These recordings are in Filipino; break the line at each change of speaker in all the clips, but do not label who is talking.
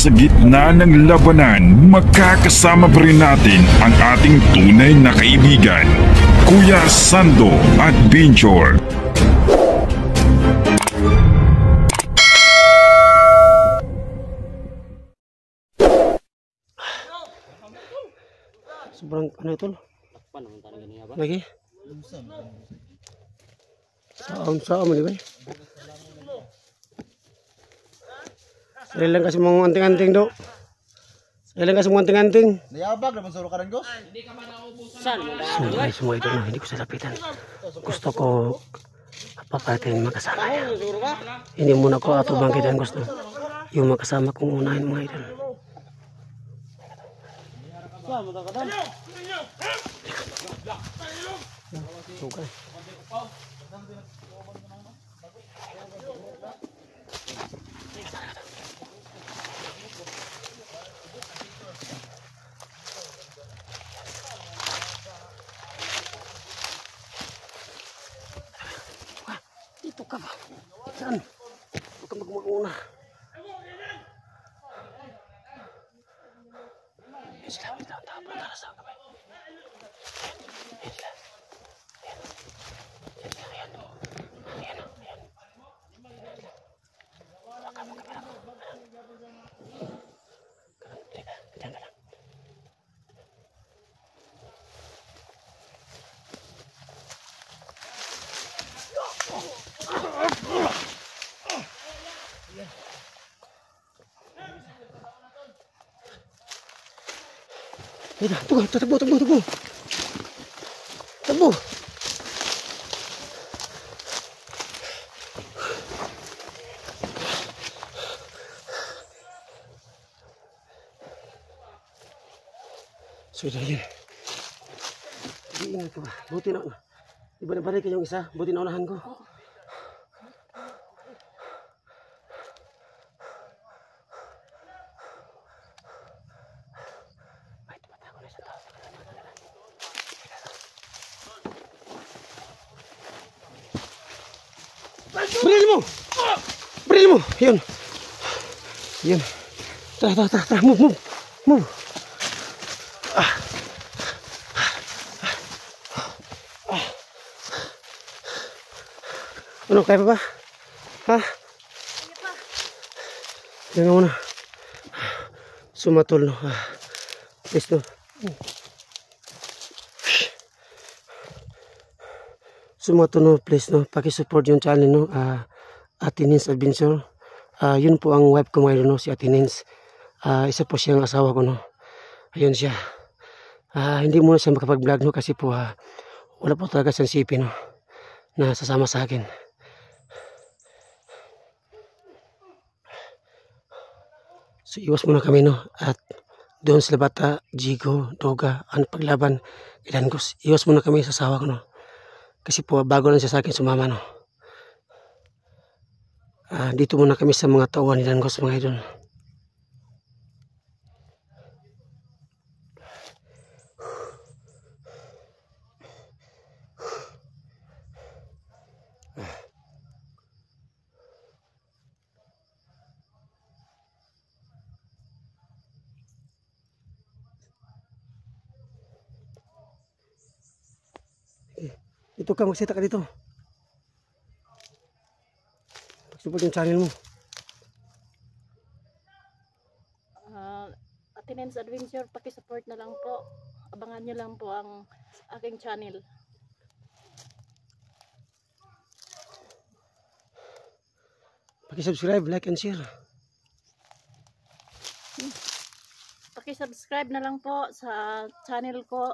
sa gitna ng labanan, makakasama pa rin natin ang ating tunay na kaibigan, Kuya Sando Adventure.
Sobrang ano ito? Lagi? Saam mo, di ba? Saya lang kasi mga anting-anting do. Saya lang kasi mga anting-anting.
Nayabag naman sa ka rin, Gos.
Sumay, sumay ito na. Hindi ko sasapitan. Gusto ko papatin makasama yan. Hindi muna ko ato bangkitan gusto. Yung makasama kong unahin mga idol. Sugay. Dito ka ba? Saan? Huwag ka magmaguna. Yan sila, bitaw ang tapang para sa kamay. Yan sila. Yan sila, yan. Yan, yan. Huwag ka mo kamera mo. Teka, dyan ka lang. Ito, takbo. Takbo. So, yan. Iingat ka ba? Buti na. Iba na balik yung isa. Buti na unahan ko. Beril mo. Yun. Tara. Move. Ano, kaya pa ba? Ha? Kaya pa. Yan nga muna. Sumatol, no. Please, no. Sumatol, no. Please, no. Pakisupport yung channel, no. Atinins Adventure. Yun po ang wife ko ngayon, no. Si Atinins. Isa po siyang asawa ko, no. Ayun siya. Hindi muna siya makapag-vlog, no. Kasi po, wala po talaga siyang sipi, no. Na sasama sa akin. So iwas muna kami, no, at doon sila bata, Jigo, Doga, ang paglaban, Ilangos. Iwas muna kami sa asawa ko, no, kasi po bago lang siya sa akin sumama, no. Dito muna kami sa mga tauhan ni Ilangos, mga idol. Ito ka, magsita ka dito. Support yung channel mo.
Atinins Adventure, pakisupport na lang po. Abangan nyo lang po ang aking channel.
Pakisubscribe, like and share.
Pakisubscribe na lang po sa channel ko,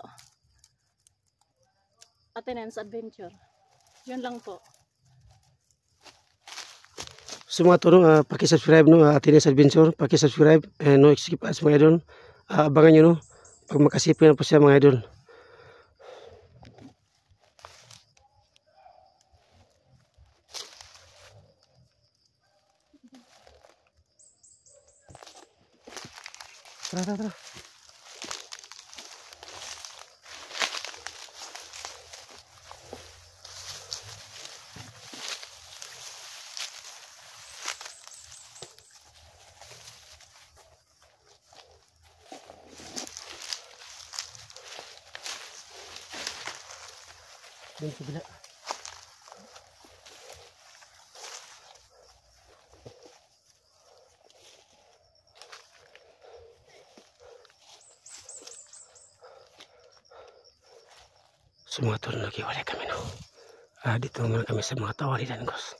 Atinins Adventure. Yun lang po.
So mga to, no, pakisubscribe, no, Atinins Adventure, pakisubscribe, and no skip ads, mga idol. Abangan nyo, no, pag makasipin na po siya, mga idol. Tara. Doon sa bila. So mga tol, nag-iwalay kami no. Dito muna kami sa mga tawalidan guys.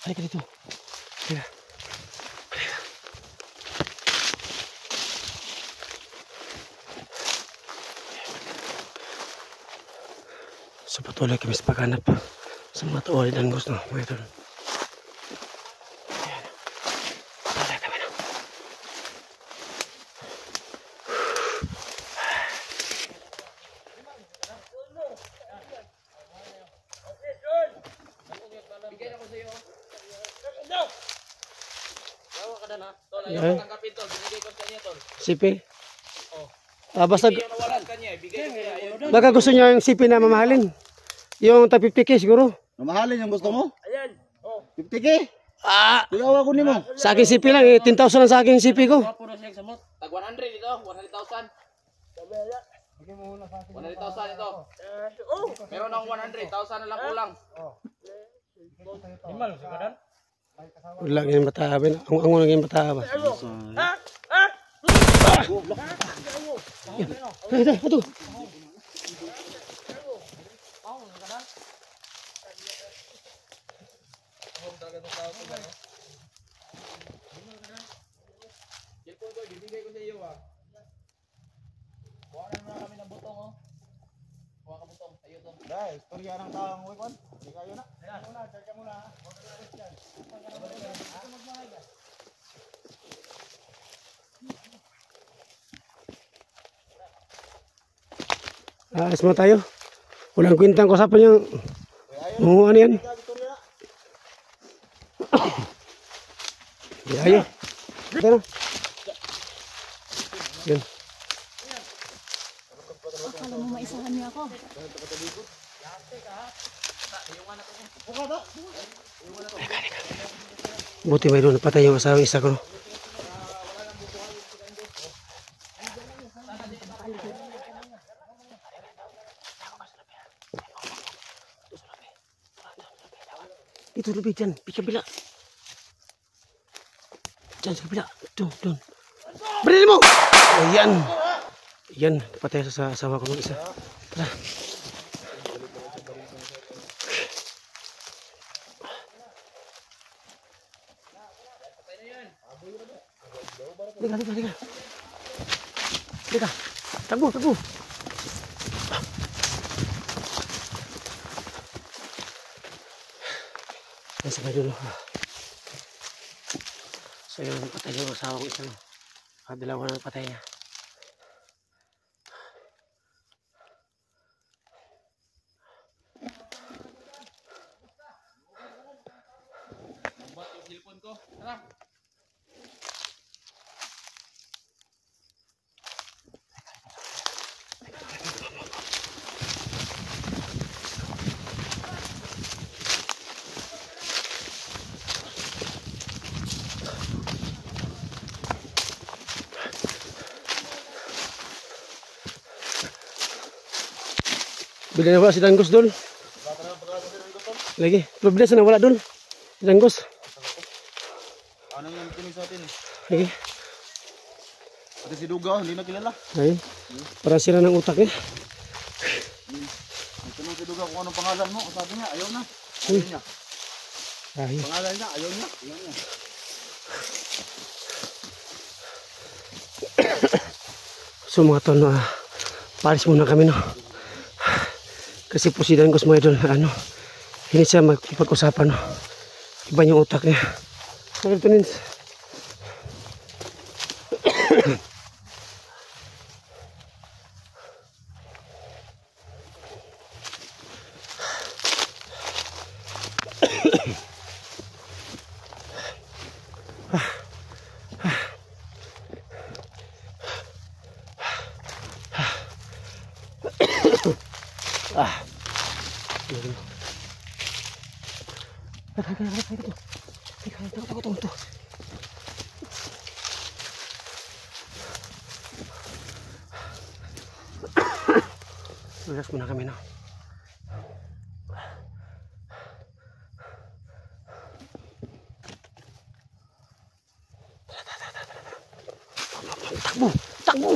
Halika dito. Halika. Halika. So patuloy kami sa paghanap sa mga tawalidan guys no, mga idol. Ayan. Patuloy kami no. Ayan. Sipi. Basta baka gusto niya yung sipi na mamahalin. Yung tag 50k siguro.
Mamahalin yung gusto mo? Ayan. 50k? Tigaw ako nimo.
Sa akin sipi lang, 10,000 lang sa akin sipi ko.
Tag 100 ito, 100,000. 100,000 ito. Meron akong 100,000 na lang kulang.
Wala nga yung bata ba? Ang nga yung bata ba? Ito.
Bibigay ko sa iyo ah. Kuha na kami ng butong oh. Kuha ka butong, tayo to.
Dai, istorya ng taong wikon. Hindi kayo na. Ayan muna, check ka muna.
Alas mo tayo. Walang kwentang kasapan yung ano yan. Ayo. Ito na. Yan.
Akala mo maisahan niya ako.
Buti may doon napatay yung asawang isa ko. Itu lebih dyan, di kabila. Dyan sa kabila. Doon. Berdiri mo! Ayan. Ayan, patay sa asawa ko ng isa. Tara. Liga. Takbo. Sabay dulu. So yun, patay yung asawa ko isa. Dalawa na patay niya.
Buat yung cellphone ko. Tara.
Bila na wala si Danggos dul. Lagi, problema na wala dul. Si Danggos.
Ano yung kinig sa atin?
Lagi.
Pati si Duga, hindi na kilala.
Ayun. Para sira ng utak niya.
Tanong si Duga kung anong pangalan mo. Sabi niya, ayaw na. Ayaw niya.
Ayun.
Pangalan niya, ayaw niya.
So mga tol, paris muna kami no. Kasi po si Danggos mga idol, hindi siya magpag-usapan no. Iba yung utak niya. Sabi ito nins. Takot. Relax muna kami, no? Takbo!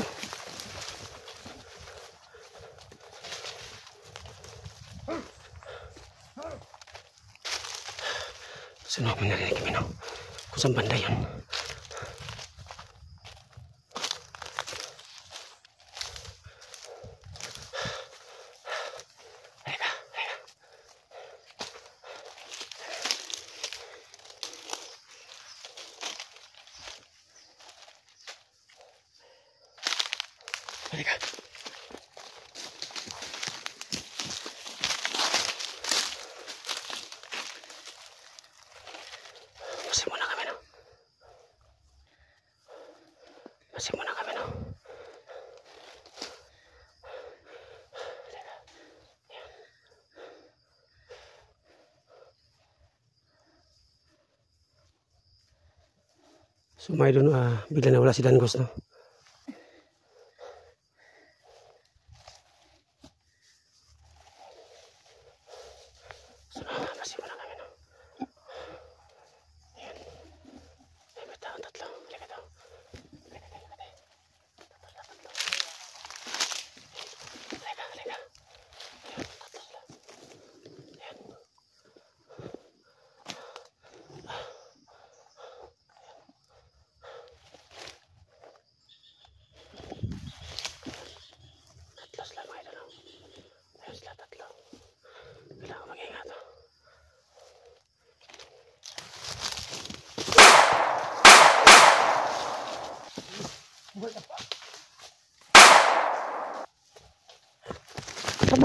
Sunod mo narinig kami, no? Kung saan banda yun. Halika. Masin muna kami, no? So may doon, bigla na wala si Dangos, no?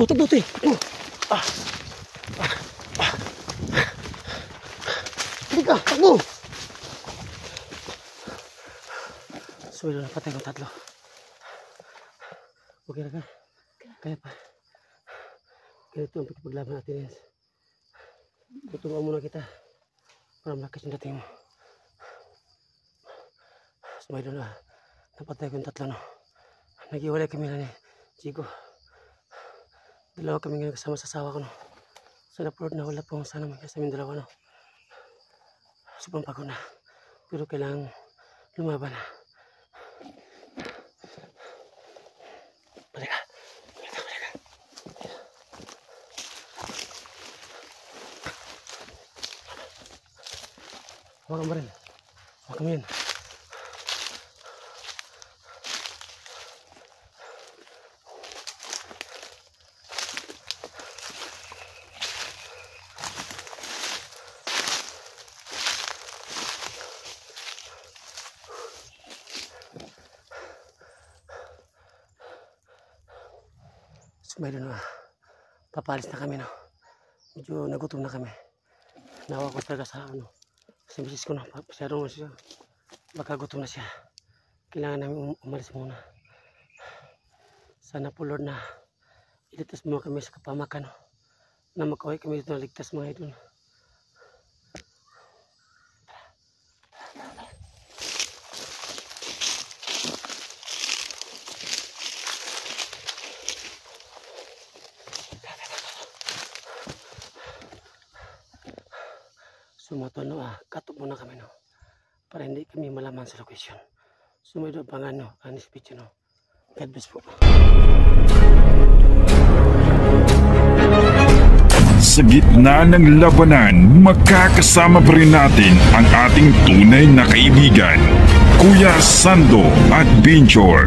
Takbo, te. Halika, takbo. So, ilo napatay kong tatlo. Okay na ka? Kaya pa. Ganito ang pagpaglaban natin, Nens. Tutungan muna kita para malakas yung dating mo. So, may doon napatay kong tatlo, no? Nag-iwalay kami na ni Chico. Dalawa kami ngayon kasama sa asawa ko, no? Sa na-upload na wala pong sana may kasaming dalawa, no? Sobrang pagod na. Pero kailangan lumaban na. Balik ka. Huwag mo rin. Huwag mo yun. Mayroon papalis na kami, no? Medyo nagutom na kami. Nawa ko talaga sa sa misis ko, no? Masyadong siya, baka gutom na siya. Kailangan namin umalis muna. Sana po, Lord, na ilitas mo kami sa kapamakan, no? Na makaway kami dito na ligtas, mga idol. Sumato, no, katok muna kami, no, para hindi kami malaman sa location. Sumato pangan, no, anis picture, no. God bless po.
Sa gitna ng labanan, magkakasama pa rin natin ang ating tunay na kaibigan, Kuya Sando at Binchor.